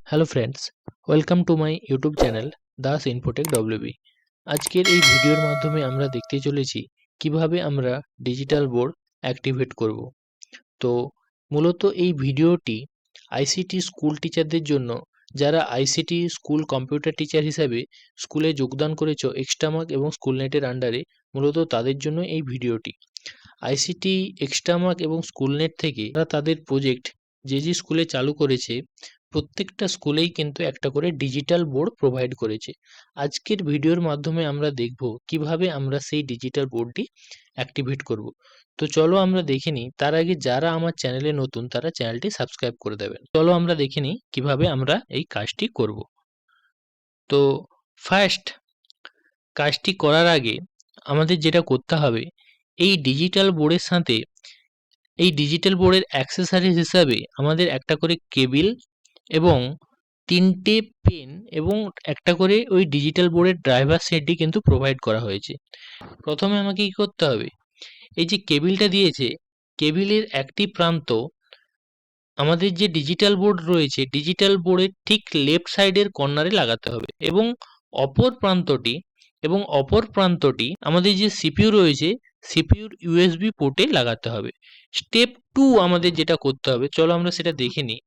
Hello friends, welcome to my YouTube channel Das Infotech WB. আজকের এই ভিডিওর মাধ্যমে আমরা দেখতে চলেছি কিভাবে আমরা ডিজিটাল বোর্ড অ্যাক্টিভেট করব। তো মূলত এই ভিডিওটি আইসিটি স্কুল টিচারদের জন্য, যারা আইসিটি স্কুল কম্পিউটার টিচার হিসাবে স্কুলে যোগদান করেছো এক্সট্রামার্ক এবং স্কুলনেটের আন্ডারে, মূলত তাদের জন্য এই ভিডিওটি। আইসিটি এক্সট্রামার্ক এবং স্কুলনেট থেকে তারা তাদের প্রজেক্ট যে স্কুলে চালু করেছে, প্রত্যেকটা স্কুলেই কিন্তু একটা করে ডিজিটাল বোর্ড প্রোভাইড করেছে। আজকের ভিডিওর মাধ্যমে আমরা দেখব কিভাবে আমরা সেই ডিজিটাল বোর্ডটি অ্যাক্টিভেট করব। তো চলো আমরা দেখে নিই। তার আগে যারা আমার চ্যানেলে নতুন তারা চ্যানেলটি সাবস্ক্রাইব করে দেবেন। চলো আমরা দেখে নিই কিভাবে আমরা এই কাজটি করব। তো ফার্স্ট কাজটি করার আগে আমাদের যেটা করতে হবে, এই ডিজিটাল বোর্ডের সাথে এই ডিজিটাল বোর্ডের অ্যাক্সেসরিজ হিসাবে আমাদের একটা করে কেবিল এবং ৩টে পেন এবং একটা করে ওই ডিজিটাল বোর্ডের ড্রাইভার সেটটি কিন্তু প্রোভাইড করা হয়েছে। প্রথমে আমাকে কী করতে হবে, এই যে কেবিলটা দিয়েছে, কেবিলের একটি প্রান্ত আমাদের যে ডিজিটাল বোর্ড রয়েছে, ডিজিটাল বোর্ডের ঠিক লেফট সাইডের কর্নারে লাগাতে হবে এবং অপর প্রান্তটি আমাদের যে সিপিইউ রয়েছে, সিপিইউর ইউএসবি পোর্টে লাগাতে হবে। স্টেপ 2 আমাদের যেটা করতে হবে, চলো আমরা সেটা দেখে নিই।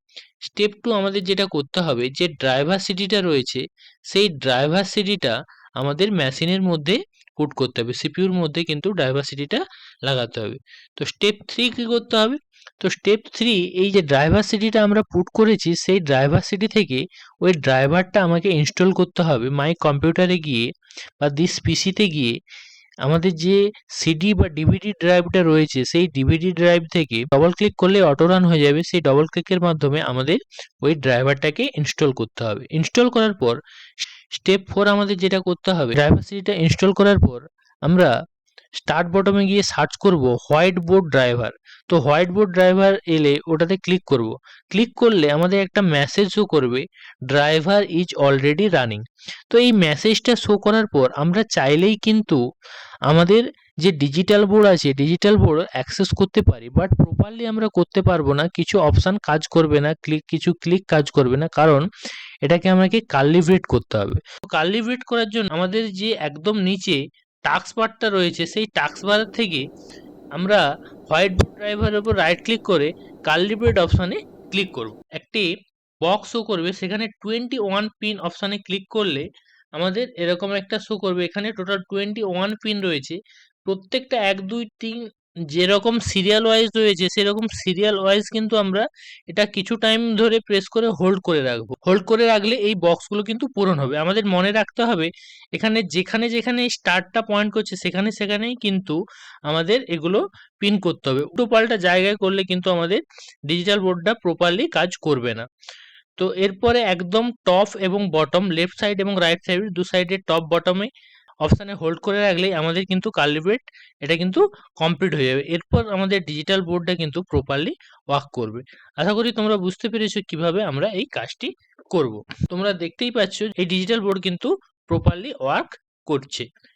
স্টেপ 2 আমাদের যেটা করতে হবে, যে ড্রাইভার সিডিটা রয়েছে সেই ড্রাইভার সিডিটা আমাদের মেশিনের মধ্যে পুট করতে হবে, সিপিইউর মধ্যে কিন্তু ড্রাইভার সিডিটা লাগাতে হবে। তো স্টেপ 3 কী করতে হবে, তো স্টেপ 3 এই যে ড্রাইভার সিডিটা আমরা পুট করেছি সেই ড্রাইভার সিডি থেকে ওই ড্রাইভারটা আমাকে ইনস্টল করতে হবে মাই কম্পিউটারে গিয়ে বা দিস পিসিতে গিয়ে। আমাদের যে সিডি বা ডিভিডি ড্রাইভটা রয়েছে সেই ডিভিডি ড্রাইভ থেকে ডবল ক্লিক করলে অটো রান হয়ে যাবে। সেই ডবল ক্লিকের মাধ্যমে আমাদের ওই ড্রাইভারটাকে ইনস্টল করতে হবে। ইনস্টল করার পর স্টেপ 4 আমাদের যেটা করতে হবে, ড্রাইভার সিডিটা ইনস্টল করার পর আমরা স্টার্ট বটমে গিয়ে সার্চ করব হোয়াইট বোর্ড ড্রাইভার। তো হোয়াইট বোর্ড ড্রাইভার এলে ওটাতে ক্লিক করব। ক্লিক করলে আমাদের একটা মেসেজ শো করবে, ড্রাইভার ইজ অলরেডি রানিং। তো এই মেসেজটা শো করার পর আমরা চাইলেই কিন্তু আমাদের যে ডিজিটাল বোর্ড আছে, ডিজিটাল বোর্ড অ্যাক্সেস করতে পারি, বাট প্রপারলি আমরা করতে পারবো না। কিছু অপশান কাজ করবে না, কিছু ক্লিক কাজ করবে না, কারণ এটাকে আমাকে কার্লিব্রেট করতে হবে। তো কার্লিব্রেট করার জন্য আমাদের যে একদম নিচে টাস্ক বারটা রয়েছে, সেই টাস্ক বার থেকে আমরা হোয়াইট বোর্ড ড্রাইভারের উপর রাইট ক্লিক করে কার্লিব্রেট অপশানে ক্লিক করব। একটি বক্স শো করবে, সেখানে 21 পিন অপশানে ক্লিক করলে আমাদের এরকম একটা শো করবে। এখানে টোটাল 21 পিন রয়েছে। প্রত্যেকটা 1 2 3 যেরকম সিরিয়াল ওয়াইজ রয়েছে সেরকম সিরিয়াল ওয়াইজ কিন্তু আমরা এটা কিছু টাইম ধরে প্রেস করে হোল্ড করে রাখবো। হোল্ড করে রাখলে এই বক্সগুলো কিন্তু পূরণ হবে। আমাদের মনে রাখতে হবে এখানে যেখানে স্টারটা পয়েন্ট করছে সেখানেই কিন্তু আমাদের এগুলো পিন করতে হবে। উল্টো পাল্টা জায়গায় করলে কিন্তু আমাদের ডিজিটাল বোর্ডটা প্রপারলি কাজ করবে না। তো এরপরে একদম টপ এবং বটম, লেফট সাইড এবং রাইট সাইড দু সাইডে টপ বটমে অপশানে হোল্ড করে রাখলেই আমাদের কিন্তু কার্লিব্রেট এটা কিন্তু কমপ্লিট হয়ে যাবে। এরপর আমাদের ডিজিটাল বোর্ডটা কিন্তু প্রপারলি ওয়ার্ক করবে। আশা করি তোমরা বুঝতে পেরেছো কিভাবে আমরা এই কাজটি করব। তোমরা দেখতেই পাচ্ছ এই ডিজিটাল বোর্ড কিন্তু প্রপারলি ওয়ার্ক করছে।